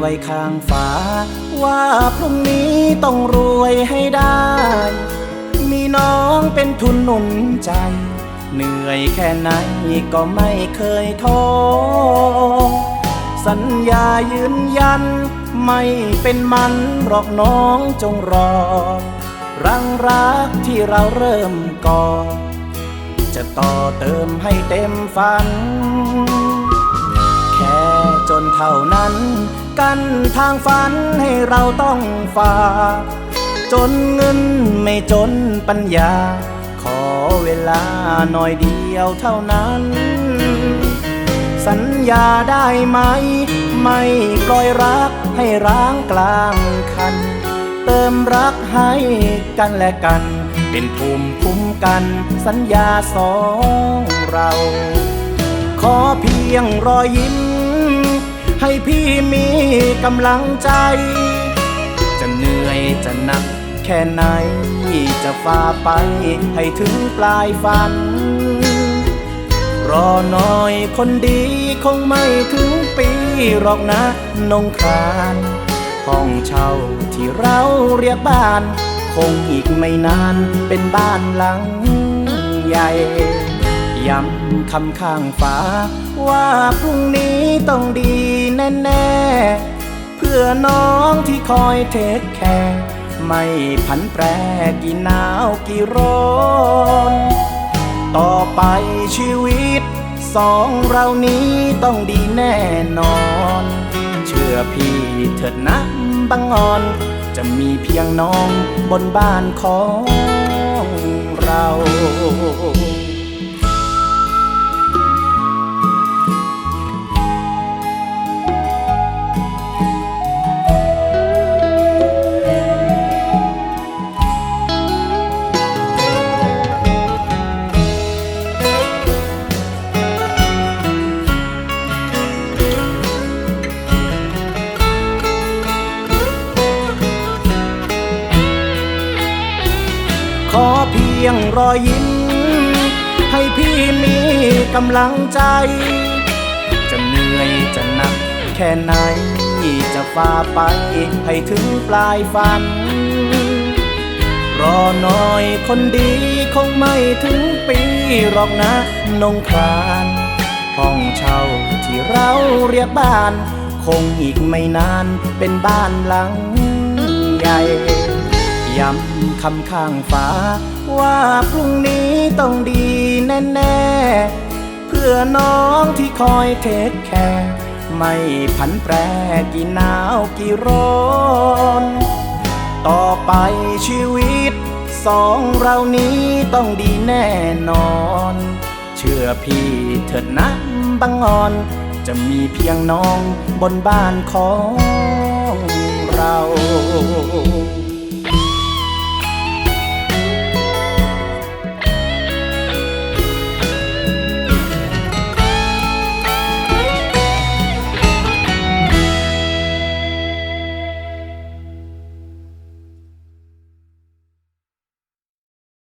ไว้ข้างฝาว่าพรุ่งนี้ต้องรวยให้ได้มีน้องเป็นทุนหนุนใจเหนื่อยแค่ไหนก็ไม่เคยท้อสัญญายืนยันไม่เป็นมันหรอกน้องจงรอรังรักที่เราเริ่มก่อจะต่อเติมให้เต็มฝันแค่จนเท่านั้นกันทางฝันให้เราต้องฝ่าจนเงินไม่จนปัญญาขอเวลาหน่อยเดียวเท่านั้นสัญญาได้ไหมไม่ปล่อยรักให้ร้างกลางคันเติมรักให้กันและกันเป็นภูมิคุ้มกันสัญญาสองเราขอเพียงรอยยิ้มให้พี่มีกำลังใจจะเหนื่อยจะหนักแค่ไหนจะฝ่าไปให้ถึงปลายฝันรอหน่อยคนดีคงไม่ถึงปีหรอกนะนงครานห้องเช่าที่เราเรียกบ้านคงอีกไม่นานเป็นบ้านหลังใหญ่ย้ำคำข้างฝาว่าพรุ่งนี้ต้องดีแน่ๆเพื่อน้องที่คอยเทคแคร์ไม่ผันแปรกี่หนาวกี่ร้อนต่อไปชีวิตสองเรานี้ต้องดีแน่นอนเชื่อพี่เถิดนะบังอ่อนจะมีเพียงน้องบนบ้านของเราขอเพียงรอยยิ้มให้พี่มีกำลังใจจะเหนื่อยจะหนักแค่ไหนจะฝ่าไปให้ถึงปลายฝันรอหน่อยคนดีคงไม่ถึงปีหรอกนะนงครานห้องเช่าที่เราเรียกบ้านคงอีกไม่นานเป็นบ้านหลังใหญ่ย้ำคำข้างฝาว่าพรุ่งนี้ต้องดีแน่ๆเพื่อน้องที่คอยเทคแคร์ไม่ผันแปรกี่หนาวกี่ร้อนต่อไปชีวิตสองเรานี้ต้องดีแน่นอนเชื่อพี่เถิดนะบังอ่อนจะมีเพียงน้องบนบ้านของเรา